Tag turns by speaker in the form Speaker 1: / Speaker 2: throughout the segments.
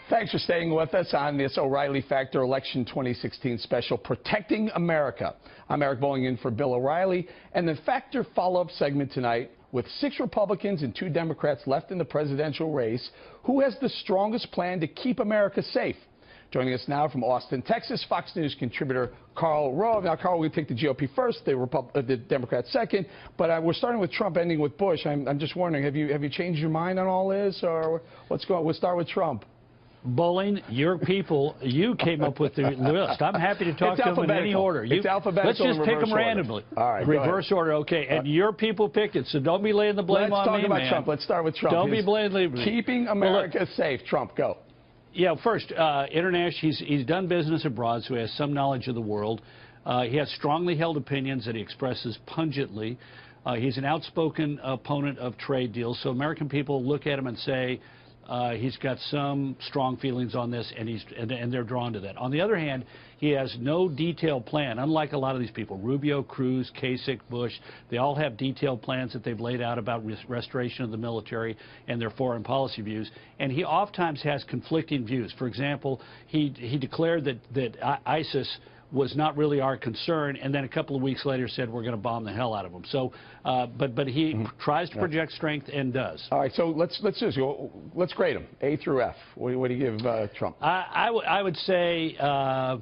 Speaker 1: Thanks for staying with us on this O'Reilly Factor Election 2016 special, Protecting America. I'm Eric Bolling in for Bill O'Reilly, and the Factor follow-up segment tonight with 6 Republicans and 2 Democrats left in the presidential race. Who has the strongest plan to keep America safe? Joining us now from Austin, Texas, Fox News contributor Karl Rove. Now, Karl, we take the GOP first, the Democrats second, but we're starting with Trump, ending with Bush. I'm just wondering, have you changed your mind on all this, or what's going on? We'll start with Trump.
Speaker 2: Bolling, your people, you came up with the list. I'm happy to talk to them in any order.
Speaker 1: It's alphabetical.
Speaker 2: Let's just pick them randomly.
Speaker 1: All right,
Speaker 2: reverse order, okay. And your people picked it, so don't be laying the blame on me, man.
Speaker 1: Let's talk about Trump. Let's start with Trump.
Speaker 2: Don't be blaming me.
Speaker 1: Keeping America safe. Trump, go.
Speaker 2: Yeah, first, international. He's done business abroad, so he has some knowledge of the world. He has strongly held opinions that he expresses pungently. He's an outspoken opponent of trade deals, so American people look at him and say, he's got some strong feelings on this, and they're drawn to that. On the other hand, he has no detailed plan, unlike a lot of these people. Rubio, Cruz, Kasich, Bush, they all have detailed plans that they've laid out about restoration of the military and their foreign policy views. And he oftentimes has conflicting views. For example, he declared that ISIS was not really our concern, and then a couple of weeks later said we're going to bomb the hell out of them. So, but he tries to project strength and does.
Speaker 1: All right, so let's grade him, A through F. What do you give Trump?
Speaker 2: I would say A-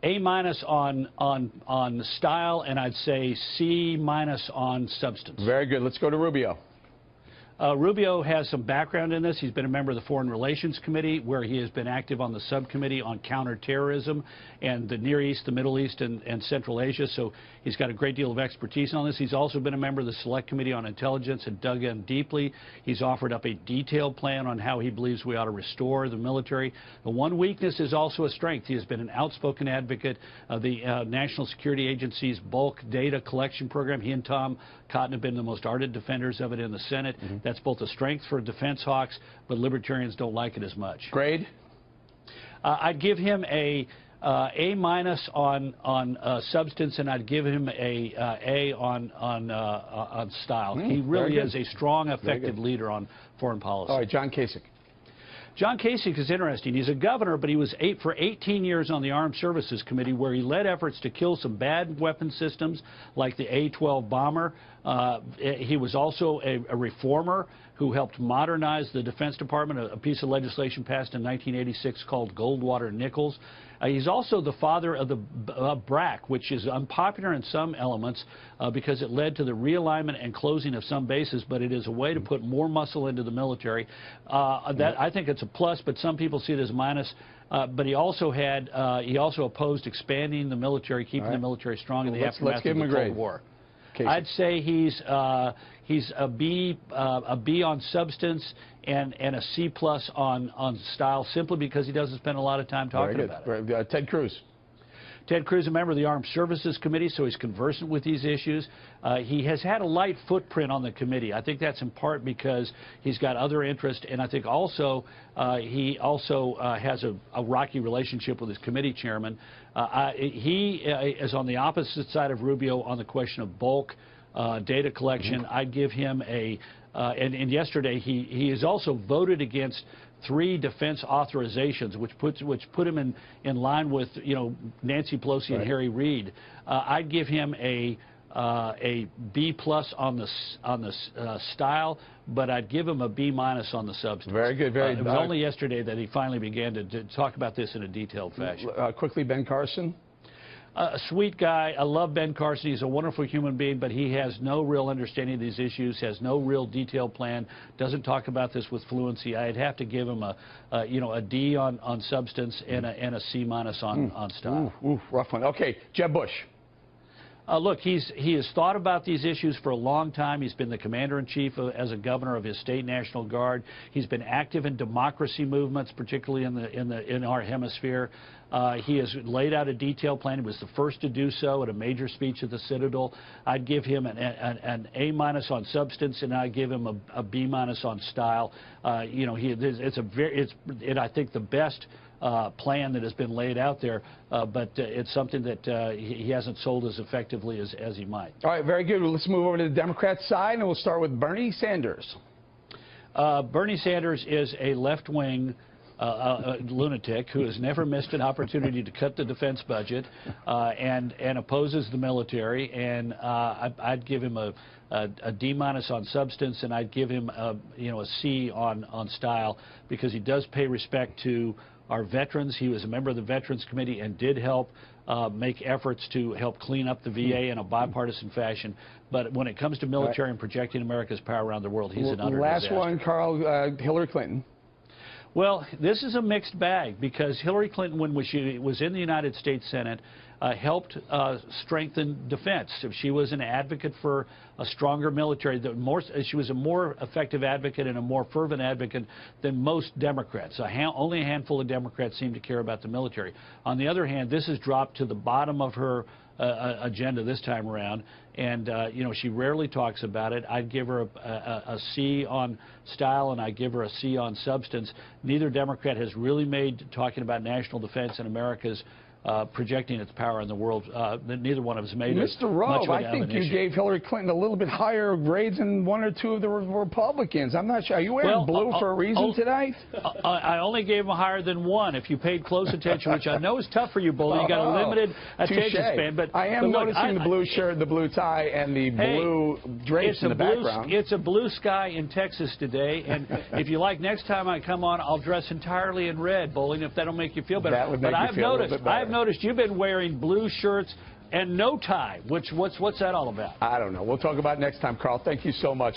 Speaker 2: on style, and I'd say C- on substance.
Speaker 1: Very good. Let's go to Rubio.
Speaker 2: Rubio has some background in this. He's been a member of the Foreign Relations Committee, where he has been active on the subcommittee on counterterrorism and the Near East, the Middle East, and Central Asia. So he's got a great deal of expertise on this. He's also been a member of the Select Committee on Intelligence and dug in deeply. He's offered up a detailed plan on how he believes we ought to restore the military. The one weakness is also a strength. He has been an outspoken advocate of the National Security Agency's bulk data collection program. He and Tom Cotton have been the most ardent defenders of it in the Senate. That's both a strength for defense hawks, but libertarians don't like it as much.
Speaker 1: Grade?
Speaker 2: I'd give him a A- on substance, and I'd give him a on style. He really is a strong, effective leader on foreign policy.
Speaker 1: All right, John Kasich.
Speaker 2: John Kasich is interesting. He's a governor, but he was for 18 years on the Armed Services Committee, where he led efforts to kill some bad weapon systems like the A-12 bomber. He was also a reformer who helped modernize the Defense Department, a piece of legislation passed in 1986 called Goldwater-Nichols. He's also the father of the BRAC, which is unpopular in some elements because it led to the realignment and closing of some bases, but it is a way to put more muscle into the military. I think it's a plus, but some people see it as a minus. But he also opposed expanding the military, keeping the military strong in the aftermath of the Cold War.
Speaker 1: Kasich.
Speaker 2: I'd say he's a B on substance and a C+ on style, simply because he doesn't spend a lot of time talking about it.
Speaker 1: Ted Cruz.
Speaker 2: Ted Cruz, a member of the Armed Services Committee, so he's conversant with these issues. He has had a light footprint on the committee. I think that's in part because he's got other interests, and I think also he has a rocky relationship with his committee chairman. He is on the opposite side of Rubio on the question of bulk data collection. I'd give him a and yesterday he has also voted against 3 defense authorizations, which put him in line with Nancy Pelosi and Harry Reid. I'd give him a B+ on the style, but I'd give him a B- on the substance.
Speaker 1: Very good.
Speaker 2: It was only yesterday that he finally began to talk about this in a detailed fashion.
Speaker 1: Quickly, Ben Carson.
Speaker 2: A sweet guy. I love Ben Carson. He's a wonderful human being, but he has no real understanding of these issues, has no real detailed plan, doesn't talk about this with fluency. I'd have to give him a D on substance and a C- on style.
Speaker 1: Rough one. Okay, Jeb Bush.
Speaker 2: Look, he has thought about these issues for a long time. He's been the commander-in-chief as a governor of his state National Guard. He's been active in democracy movements, particularly in our hemisphere. He has laid out a detailed plan. He was the first to do so at a major speech at the Citadel. I'd give him an A- on substance, and I'd give him a B- on style. I think the best plan that has been laid out there, but it's something that he hasn't sold as effectively as he might.
Speaker 1: All right, very good. Well, let's move over to the Democrat side, and we'll start with Bernie Sanders.
Speaker 2: Bernie Sanders is a left-wing lunatic who has never missed an opportunity to cut the defense budget and opposes the military. And I'd give him a D- on substance, and I'd give him a C on style, because he does pay respect to our veterans. He was a member of the Veterans Committee and did help make efforts to help clean up the VA in a bipartisan fashion. But when it comes to military and projecting America's power around the world, he's an utter
Speaker 1: disaster. Last one, Carl, Hillary Clinton.
Speaker 2: Well, this is a mixed bag, because Hillary Clinton, when she was in the United States Senate, helped strengthen defense. She was an advocate for a stronger military. She was a more effective advocate and a more fervent advocate than most Democrats. Only a handful of Democrats seem to care about the military. On the other hand, this has dropped to the bottom of her agenda this time around, and she rarely talks about it. I'd give her a C on style, and I'd give her a C on substance. Neither Democrat has really made talking about national defense and America's projecting its power in the world. Neither one of us made it.
Speaker 1: Mr. Rove, I think you gave Hillary Clinton a little bit higher grades than one or two of the Republicans. I'm not sure. Are you wearing blue for a reason tonight?
Speaker 2: I only gave them higher than one. If you paid close attention, which I know is tough for you, Bully. You got a limited attention span. But
Speaker 1: I am noticing the blue shirt, the blue tie, and the blue drapes in the background.
Speaker 2: It's a blue sky in Texas today, and if you like, next time I come on, I'll dress entirely in red, Bowling, if that'll make you feel better.
Speaker 1: That would make you feel a little bit better.
Speaker 2: I've noticed you've been wearing blue shirts and no tie. What's that all about?
Speaker 1: I don't know. We'll talk about it next time, Carl. Thank you so much.